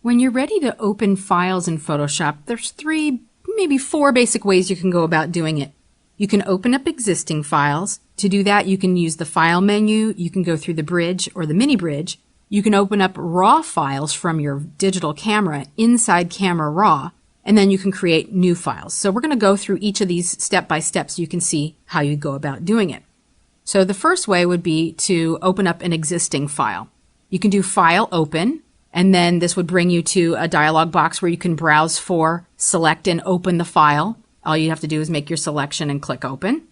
When you're ready to open files in Photoshop, there's 3, maybe 4 basic ways you can go about doing it. You can open up existing files. To do that, you can use the File menu, you can go through the bridge or the mini bridge. You can open up raw files from your digital camera inside Camera Raw, and then you can create new files. So we're going to go through each of these step by step so you can see how you go about doing it. So the first way would be to open up an existing file. You can do File Open, and then this would bring you to a dialog box where you can browse for, select, and open the file. All you have to do is make your selection and click Open.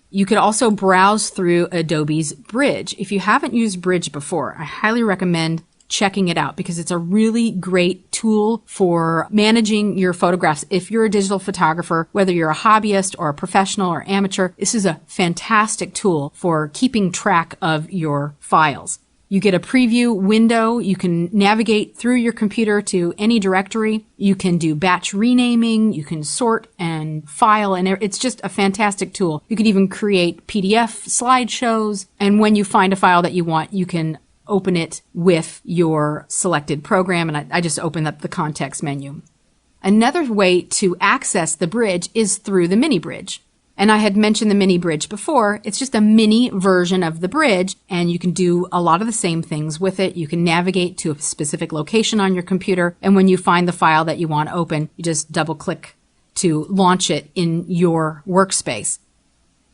You could also browse through Adobe's Bridge. If you haven't used Bridge before, I highly recommend checking it out because it's a really great tool for managing your photographs. If you're a digital photographer, whether you're a hobbyist or a professional or amateur, this is a fantastic tool for keeping track of your files. You get a preview window. You can navigate through your computer to any directory. You can do batch renaming. You can sort and file, and it's just a fantastic tool. You can even create PDF slideshows, and when you find a file that you want, you can open it with your selected program, and I just opened up the context menu. Another way to access the bridge is through the mini bridge. And I had mentioned the mini bridge before. It's just a mini version of the bridge, and you can do a lot of the same things with it. You can navigate to a specific location on your computer, and when you find the file that you want to open, you just double click to launch it in your workspace.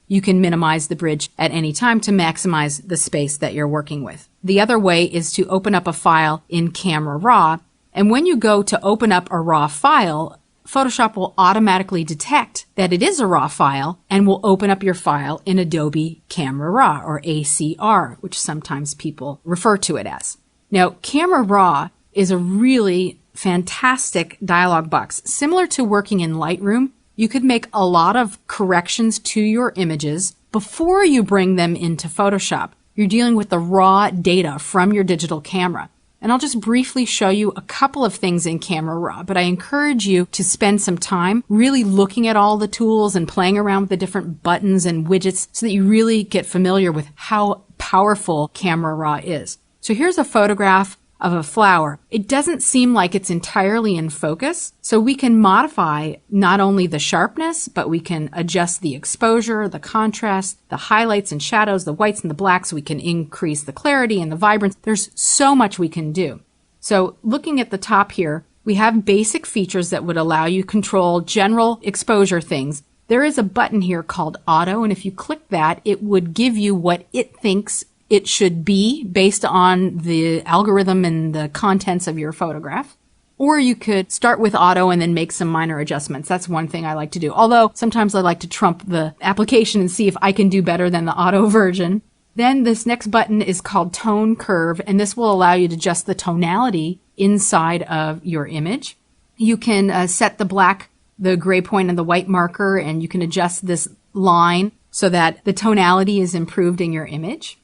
You can minimize the bridge at any time to maximize the space that you're working with. The other way is to open up a file in Camera Raw, and when you go to open up a raw file, Photoshop will automatically detect that it is a raw file and will open up your file in Adobe Camera Raw, or ACR, which sometimes people refer to it as. Now, Camera Raw is a really fantastic dialog box. Similar to working in Lightroom, you could make a lot of corrections to your images before you bring them into Photoshop. You're dealing with the raw data from your digital camera. And I'll just briefly show you a couple of things in Camera Raw, but I encourage you to spend some time really looking at all the tools and playing around with the different buttons and widgets so that you really get familiar with how powerful Camera Raw is. So here's a photograph of a flower. It doesn't seem like it's entirely in focus, so we can modify not only the sharpness, but we can adjust the exposure, the contrast, the highlights and shadows, the whites and the blacks. We can increase the clarity and the vibrance. There's so much we can do. So looking at the top here, we have basic features that would allow you to control general exposure things. There is a button here called Auto, and if you click that, it would give you what it thinks it should be based on the algorithm and the contents of your photograph. Or you could start with auto and then make some minor adjustments. That's one thing I like to do. Although sometimes I like to trump the application and see if I can do better than the auto version. Then this next button is called Tone Curve, and this will allow you to adjust the tonality inside of your image. You can set the black, the gray point, and the white marker, and you can adjust this line so that the tonality is improved in your image.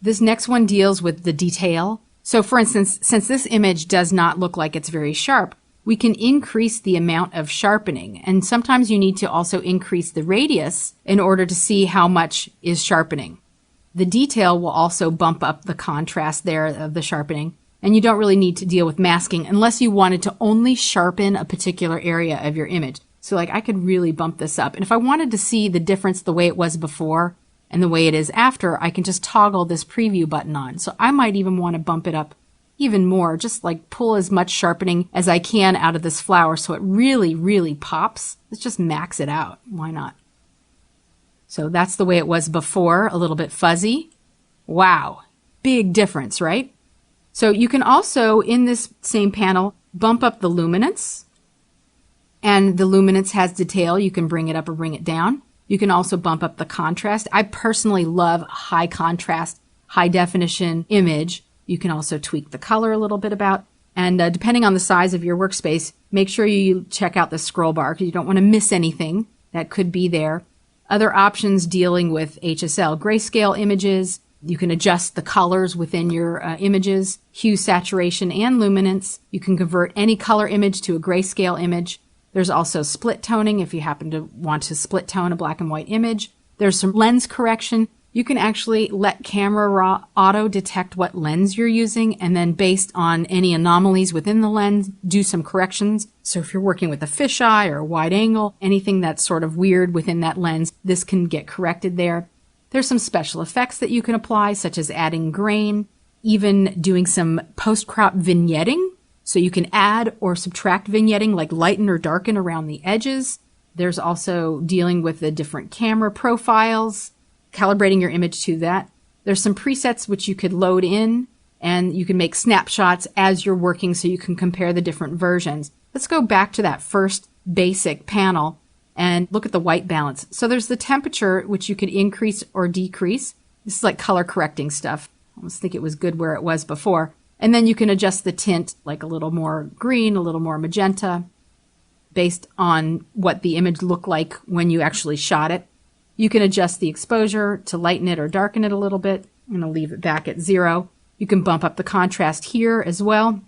This next one deals with the detail. So for instance, since this image does not look like it's very sharp, we can increase the amount of sharpening. And sometimes you need to also increase the radius in order to see how much is sharpening. The detail will also bump up the contrast there of the sharpening. And you don't really need to deal with masking unless you wanted to only sharpen a particular area of your image. So like I could really bump this up. And if I wanted to see the difference the way it was before and the way it is after, I can just toggle this preview button on. So I might even want to bump it up even more, just like pull as much sharpening as I can out of this flower so it really, really pops. Let's just max it out. Why not? So that's the way it was before, a little bit fuzzy. Wow, big difference, right? So you can also, in this same panel, bump up the luminance. And the luminance has detail. You can bring it up or bring it down. You can also bump up the contrast. I personally love high contrast, high definition image. You can also tweak the color a little bit about. And depending on the size of your workspace, make sure you check out the scroll bar because you don't want to miss anything that could be there. Other options dealing with HSL, grayscale images. You can adjust the colors within your images, hue, saturation, and luminance. You can convert any color image to a grayscale image. There's also split toning if you happen to want to split tone a black and white image. There's some lens correction. you can actually let Camera Raw auto detect what lens you're using, and then based on any anomalies within the lens, do some corrections. So if you're working with a fisheye or a wide angle, anything that's sort of weird within that lens, this can get corrected there. There's some special effects that you can apply, such as adding grain, even doing some post-crop vignetting. So you can add or subtract vignetting, like lighten or darken around the edges. There's also dealing with the different camera profiles, calibrating your image to that. There's some presets which you could load in, and you can make snapshots as you're working so you can compare the different versions. Let's go back to that first basic panel and look at the white balance. So there's the temperature, which you could increase or decrease. This is like color correcting stuff. I almost think it was good where it was before. And then you can adjust the tint, like a little more green, a little more magenta, based on what the image looked like when you actually shot it. You can adjust the exposure to lighten it or darken it a little bit. I'm going to leave it back at 0. You can bump up the contrast here as well.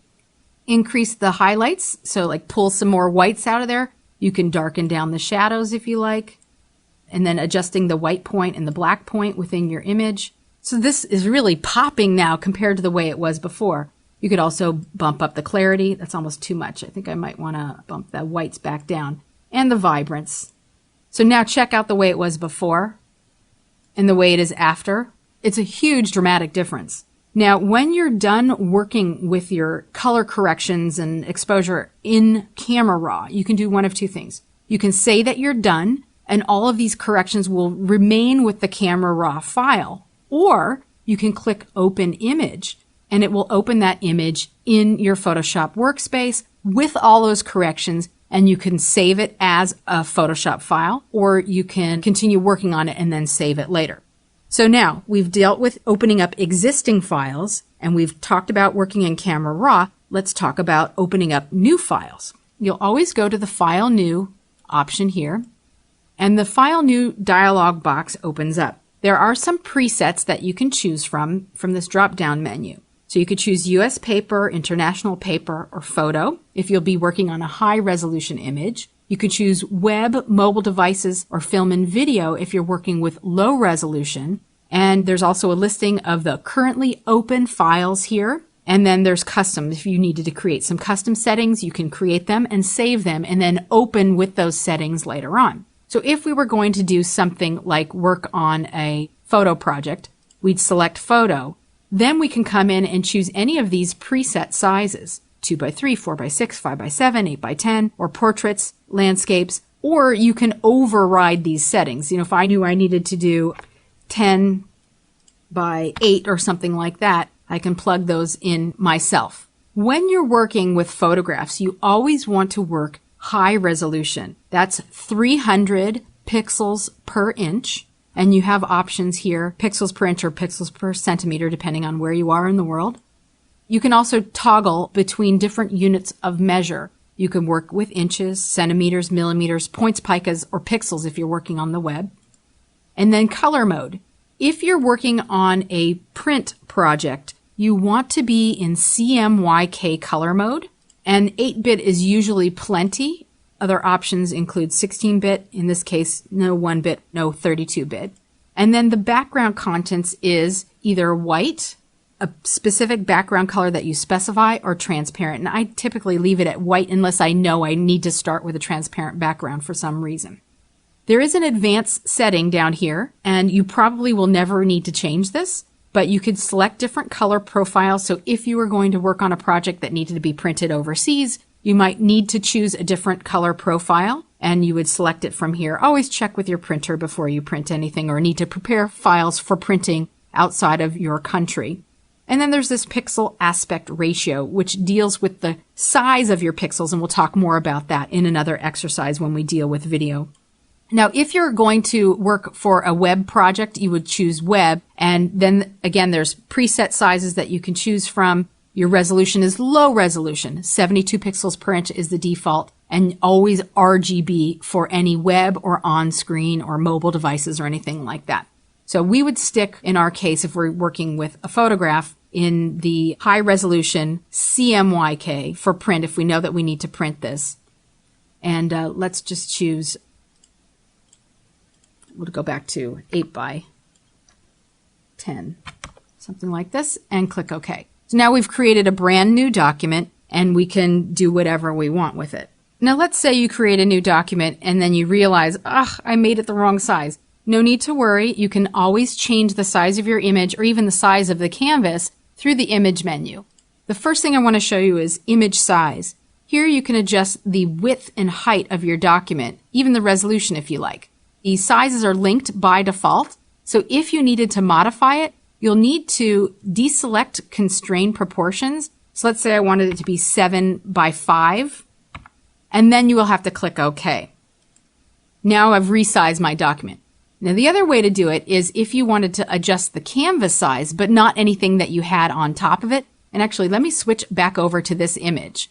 Increase the highlights, so like pull some more whites out of there. You can darken down the shadows if you like. And then adjusting the white point and the black point within your image. So this is really popping now compared to the way it was before. You could also bump up the clarity. That's almost too much. I think I might want to bump the whites back down. And the vibrance. So now check out the way it was before and the way it is after. It's a huge dramatic difference. Now, when you're done working with your color corrections and exposure in Camera Raw, you can do one of two things. You can say that you're done, and all of these corrections will remain with the Camera Raw file. Or you can click Open Image, and it will open that image in your Photoshop workspace with all those corrections, and you can save it as a Photoshop file, or you can continue working on it and then save it later. So now we've dealt with opening up existing files, and we've talked about working in Camera Raw. Let's talk about opening up new files. You'll always go to the File New option here, and the File New dialog box opens up. There are some presets that you can choose from this drop-down menu. So you could choose US paper, international paper, or photo if you'll be working on a high-resolution image. You could choose web, mobile devices, or film and video if you're working with low resolution. And there's also a listing of the currently open files here. And then there's custom. If you needed to create some custom settings, you can create them and save them and then open with those settings later on. So if we were going to do something like work on a photo project, we'd select photo. Then we can come in and choose any of these preset sizes, 2x3, 4x6, 5x7, 8x10, or portraits, landscapes, or you can override these settings. You know, if I knew I needed to do 10 by 8 or something like that, I can plug those in myself. When you're working with photographs, you always want to work high resolution. That's 300 pixels per inch. And you have options here, pixels per inch or pixels per centimeter, depending on where you are in the world. You can also toggle between different units of measure. You can work with inches, centimeters, millimeters, points, picas, or pixels if you're working on the web. And then color mode. If you're working on a print project, you want to be in CMYK color mode, and 8-bit is usually plenty. Other options include 16-bit, in this case, no 1-bit, no 32-bit. And then the background contents is either white, a specific background color that you specify, or transparent. And I typically leave it at white unless I know I need to start with a transparent background for some reason. There is an advanced setting down here, and you probably will never need to change this, but you could select different color profiles. So if you were going to work on a project that needed to be printed overseas, you might need to choose a different color profile, and you would select it from here. Always check with your printer before you print anything or need to prepare files for printing outside of your country. And then there's this pixel aspect ratio, which deals with the size of your pixels, and we'll talk more about that in another exercise when we deal with video. Now, if you're going to work for a web project, you would choose web, and then again, there's preset sizes that you can choose from. Your resolution is low resolution. 72 pixels per inch is the default, and always RGB for any web or on-screen or mobile devices or anything like that. So we would stick, in our case, if we're working with a photograph, in the high resolution CMYK for print if we know that we need to print this. And let's just choose, we'll go back to 8 by 10, something like this, and click OK. So now we've created a brand new document and we can do whatever we want with it. Now let's say you create a new document and then you realize, I made it the wrong size. No need to worry. You can always change the size of your image or even the size of the canvas through the image menu. The first thing I want to show you is image size. Here you can adjust the width and height of your document, even the resolution if you like. These sizes are linked by default, so if you needed to modify it, you'll need to deselect constrain proportions. So let's say I wanted it to be 7 by 5, and then you will have to click OK. Now I've resized my document. Now the other way to do it is if you wanted to adjust the canvas size, but not anything that you had on top of it. And actually, let me switch back over to this image.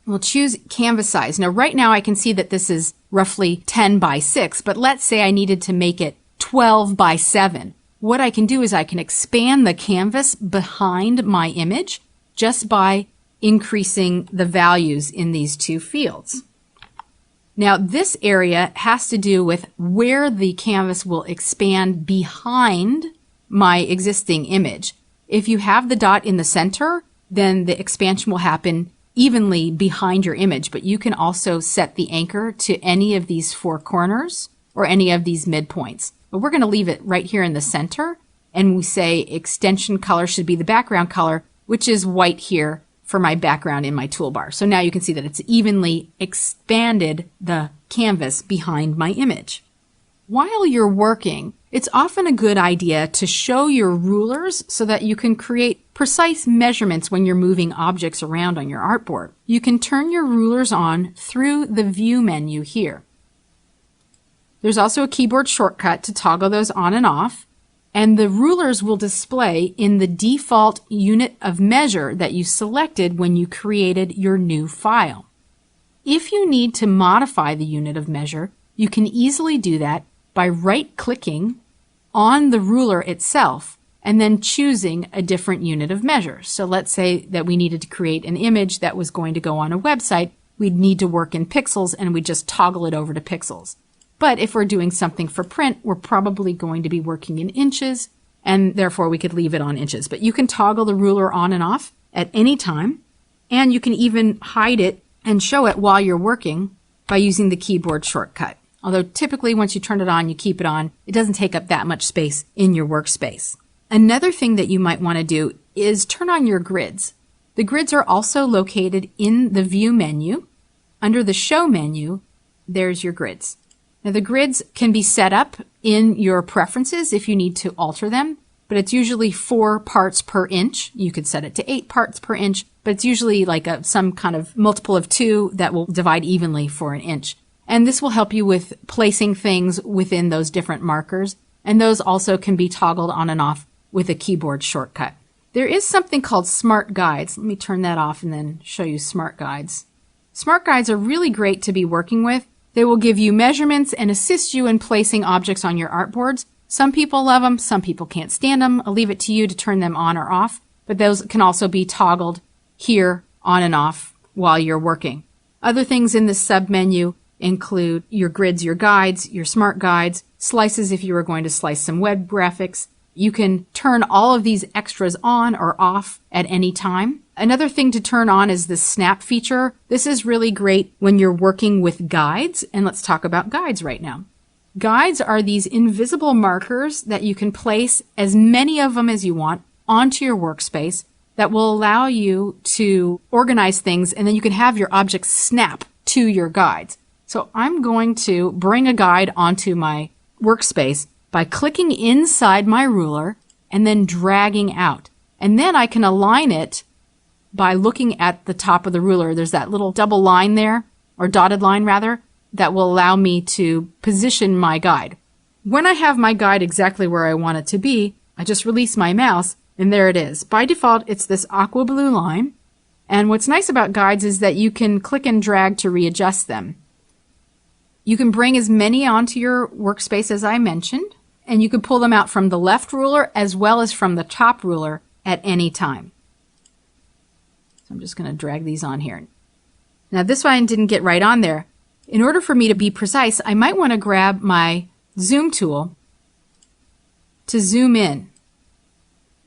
We'll choose canvas size. Now right now I can see that this is roughly 10 by 6, but let's say I needed to make it 12 by 7. What I can do is I can expand the canvas behind my image just by increasing the values in these two fields. Now this area has to do with where the canvas will expand behind my existing image. If you have the dot in the center, then the expansion will happen evenly behind your image, but you can also set the anchor to any of these four corners or any of these midpoints. But we're going to leave it right here in the center, and we say extension color should be the background color, which is white here for my background in my toolbar. So now you can see that it's evenly expanded the canvas behind my image. While you're working, it's often a good idea to show your rulers so that you can create precise measurements when you're moving objects around on your artboard. You can turn your rulers on through the View menu here. There's also a keyboard shortcut to toggle those on and off, and the rulers will display in the default unit of measure that you selected when you created your new file. If you need to modify the unit of measure, you can easily do that by right-clicking on the ruler itself and then choosing a different unit of measure. So let's say that we needed to create an image that was going to go on a website. We'd need to work in pixels, and we'd just toggle it over to pixels. But if we're doing something for print, we're probably going to be working in inches, and therefore we could leave it on inches. But you can toggle the ruler on and off at any time, and you can even hide it and show it while you're working by using the keyboard shortcut. Although typically once you turn it on, you keep it on. It doesn't take up that much space in your workspace. Another thing that you might want to do is turn on your grids. The grids are also located in the View menu. Under the Show menu, there's your grids. Now the grids can be set up in your preferences if you need to alter them, but it's usually 4 parts per inch. You could set it to 8 parts per inch, but it's usually like some kind of multiple of 2 that will divide evenly for an inch. And this will help you with placing things within those different markers. And those also can be toggled on and off with a keyboard shortcut. There is something called Smart Guides. Let me turn that off and then show you Smart Guides. Smart Guides are really great to be working with. They will give you measurements and assist you in placing objects on your artboards. Some people love them, some people can't stand them. I'll leave it to you to turn them on or off. But those can also be toggled here on and off while you're working. Other things in this submenu include your grids, your guides, your smart guides, slices if you are going to slice some web graphics. You can turn all of these extras on or off at any time. Another thing to turn on is the snap feature. This is really great when you're working with guides, and let's talk about guides right now. Guides are these invisible markers that you can place as many of them as you want onto your workspace that will allow you to organize things, and then you can have your objects snap to your guides. So I'm going to bring a guide onto my workspace by clicking inside my ruler and then dragging out. And then I can align it by looking at the top of the ruler. There's that little double line there, or dotted line rather, that will allow me to position my guide. When I have my guide exactly where I want it to be, I just release my mouse and there it is. By default, it's this aqua blue line. And what's nice about guides is that you can click and drag to readjust them. You can bring as many onto your workspace as I mentioned, and you can pull them out from the left ruler as well as from the top ruler at any time. So I'm just going to drag these on here. Now this one didn't get right on there. In order for me to be precise, I might want to grab my zoom tool to zoom in.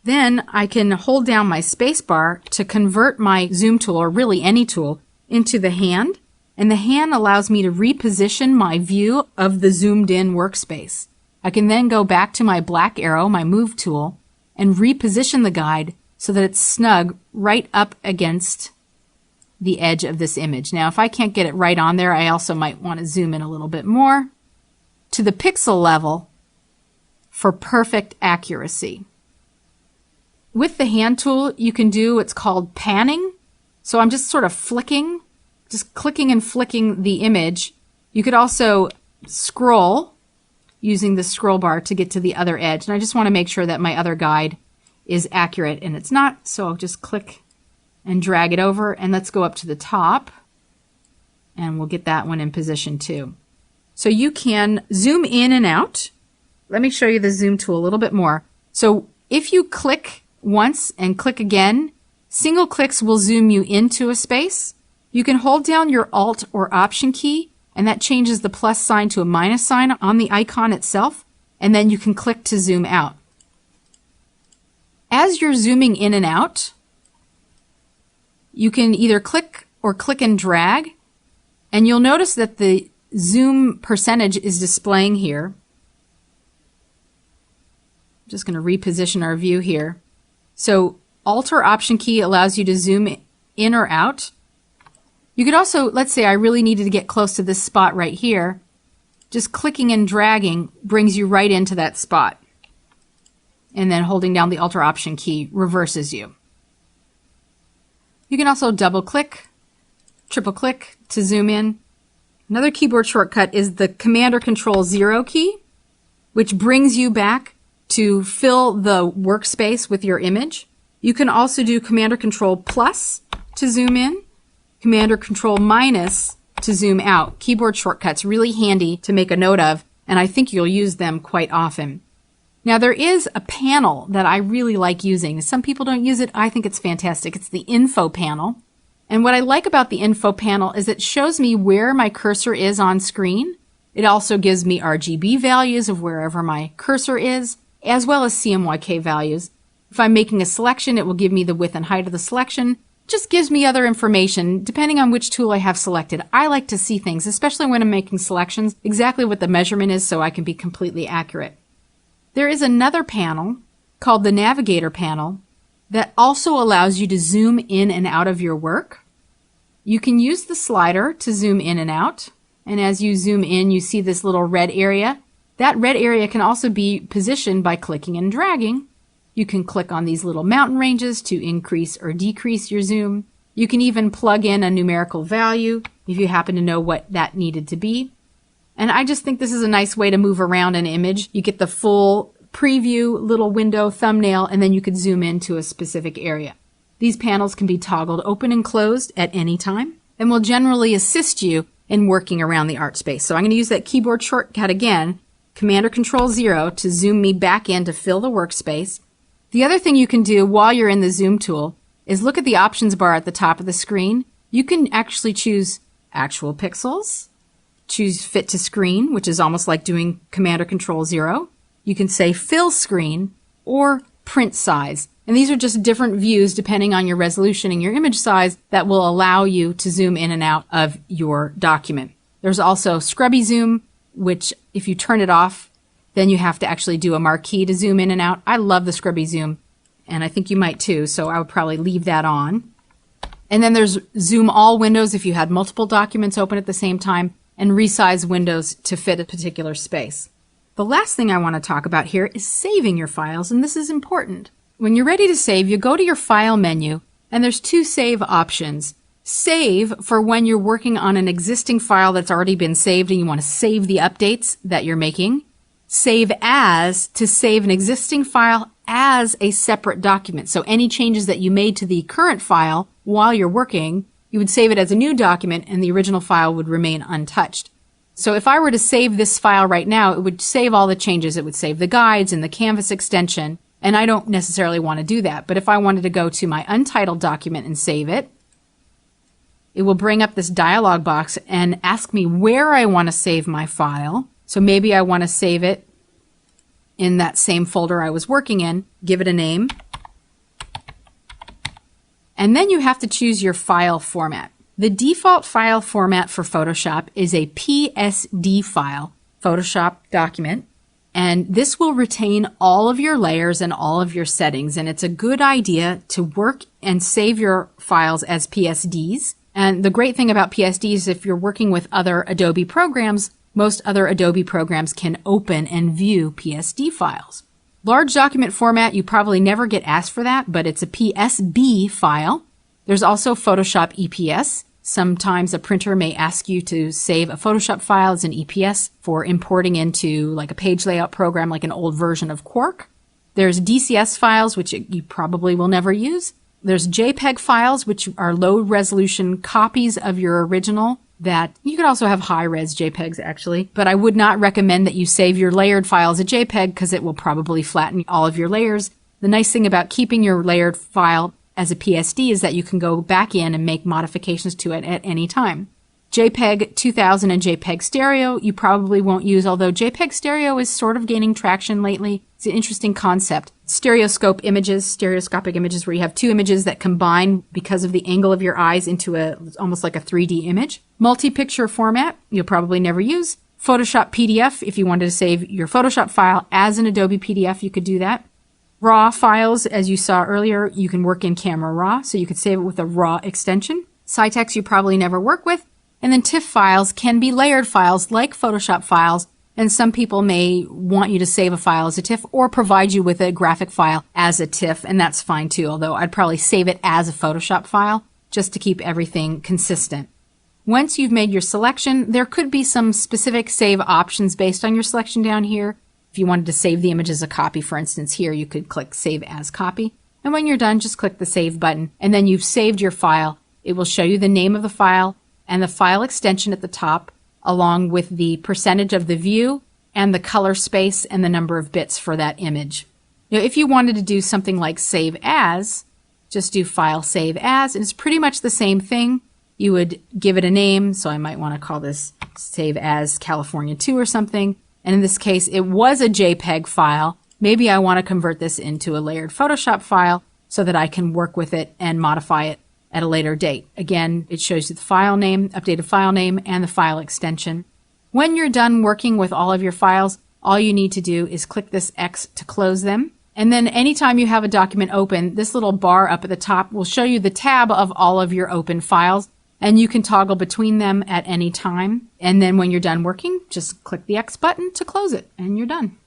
Then I can hold down my space bar to convert my zoom tool, or really any tool, into the hand. And the hand allows me to reposition my view of the zoomed in workspace. I can then go back to my black arrow, my move tool, and reposition the guide so that it's snug right up against the edge of this image. Now, if I can't get it right on there, I also might want to zoom in a little bit more to the pixel level for perfect accuracy. With the hand tool, you can do what's called panning. So I'm just sort of flicking, just clicking and flicking the image. You could also scroll using the scroll bar to get to the other edge. And I just want to make sure that my other guide is accurate, and it's not. So I'll just click and drag it over, and let's go up to the top, and we'll get that one in position too. So you can zoom in and out. Let me show you the zoom tool a little bit more. So if you click once and click again, single clicks will zoom you into a space. You can hold down your Alt or Option key, and that changes the plus sign to a minus sign on the icon itself, and then you can click to zoom out. As you're zooming in and out, you can either click or click and drag, and you'll notice that the zoom percentage is displaying here. I'm just going to reposition our view here. So Alt or Option key allows you to zoom in or out. You could also, let's say I really needed to get close to this spot right here. Just clicking and dragging brings you right into that spot. And then holding down the Alt or Option key reverses you. You can also double click, triple click to zoom in. Another keyboard shortcut is the Command or Control 0 key, which brings you back to fill the workspace with your image. You can also do Command or Control plus to zoom in, Command or Control minus to zoom out. Keyboard shortcuts really handy to make a note of, and I think you'll use them quite often. Now there is a panel that I really like using. Some people don't use it. I think it's fantastic. It's the info panel. And what I like about the info panel is it shows me where my cursor is on screen. It also gives me RGB values of wherever my cursor is, as well as CMYK values. If I'm making a selection, it will give me the width and height of the selection. It just gives me other information depending on which tool I have selected. I like to see things, especially when I'm making selections, exactly what the measurement is so I can be completely accurate. There is another panel called the Navigator panel that also allows you to zoom in and out of your work. You can use the slider to zoom in and out, and as you zoom in, you see this little red area. That red area can also be positioned by clicking and dragging. You can click on these little mountain ranges to increase or decrease your zoom. You can even plug in a numerical value if you happen to know what that needed to be. And I just think this is a nice way to move around an image. You get the full preview, little window, thumbnail, and then you could zoom into a specific area. These panels can be toggled open and closed at any time and will generally assist you in working around the art space. So I'm going to use that keyboard shortcut again, Command or Control 0, to zoom me back in to fill the workspace. The other thing you can do while you're in the zoom tool is look at the options bar at the top of the screen. You can actually choose actual pixels, choose fit to screen, which is almost like doing Command or Control 0. You can say fill screen or print size. And these are just different views depending on your resolution and your image size that will allow you to zoom in and out of your document. There's also scrubby zoom, which if you turn it off, then you have to actually do a marquee to zoom in and out. I love the scrubby zoom, and I think you might too, so I would probably leave that on. And then there's zoom all windows if you had multiple documents open at the same time, and resize windows to fit a particular space. The last thing I want to talk about here is saving your files, and this is important. When you're ready to save, you go to your File menu, and there's two save options. Save for when you're working on an existing file that's already been saved and you want to save the updates that you're making. Save as, to save an existing file as a separate document. So any changes that you made to the current file while you're working, you would save it as a new document and the original file would remain untouched. So if I were to save this file right now, it would save all the changes. It would save the guides and the Canvas extension, and I don't necessarily want to do that. But if I wanted to go to my untitled document and save it, it will bring up this dialog box and ask me where I want to save my file. So maybe I want to save it in that same folder I was working in, give it a name, and then you have to choose your file format. The default file format for Photoshop is a PSD file, Photoshop document, and this will retain all of your layers and all of your settings, and it's a good idea to work and save your files as PSDs. And the great thing about PSDs, if you're working with other Adobe programs, most other Adobe programs can open and view PSD files. Large document format, you probably never get asked for that, but it's a PSB file. There's also Photoshop EPS. Sometimes a printer may ask you to save a Photoshop file as an EPS for importing into like a page layout program, like an old version of Quark. There's DCS files, which you probably will never use. There's JPEG files, which are low resolution copies of your original that you could also have high res JPEGs actually, but I would not recommend that you save your layered file as a JPEG because it will probably flatten all of your layers. The nice thing about keeping your layered file as a PSD is that you can go back in and make modifications to it at any time. JPEG 2000 and JPEG Stereo you probably won't use, although JPEG Stereo is sort of gaining traction lately. It's an interesting concept. Stereoscopic images where you have two images that combine because of the angle of your eyes into almost like a 3D image. Multi-picture format you'll probably never use. Photoshop PDF, if you wanted to save your Photoshop file as an Adobe PDF, you could do that. RAW files, as you saw earlier, you can work in Camera Raw, so you could save it with a RAW extension. Cytex you probably never work with. And then TIFF files can be layered files like Photoshop files, and some people may want you to save a file as a TIFF or provide you with a graphic file as a TIFF, and that's fine too, although I'd probably save it as a Photoshop file just to keep everything consistent. Once you've made your selection, there could be some specific save options based on your selection down here. If you wanted to save the image as a copy, for instance, here you could click Save As Copy. And when you're done, just click the Save button, and then you've saved your file. It will show you the name of the file and the file extension at the top, along with the percentage of the view and the color space and the number of bits for that image. Now, if you wanted to do something like Save As, just do File Save As, and it's pretty much the same thing. You would give it a name, so I might want to call this Save As California 2 or something. And in this case, it was a JPEG file. Maybe I want to convert this into a layered Photoshop file so that I can work with it and modify it at a later date. Again, it shows you the file name, updated file name, and the file extension. When you're done working with all of your files, all you need to do is click this X to close them. And then anytime you have a document open, this little bar up at the top will show you the tab of all of your open files, and you can toggle between them at any time. And then when you're done working, just click the X button to close it, and you're done.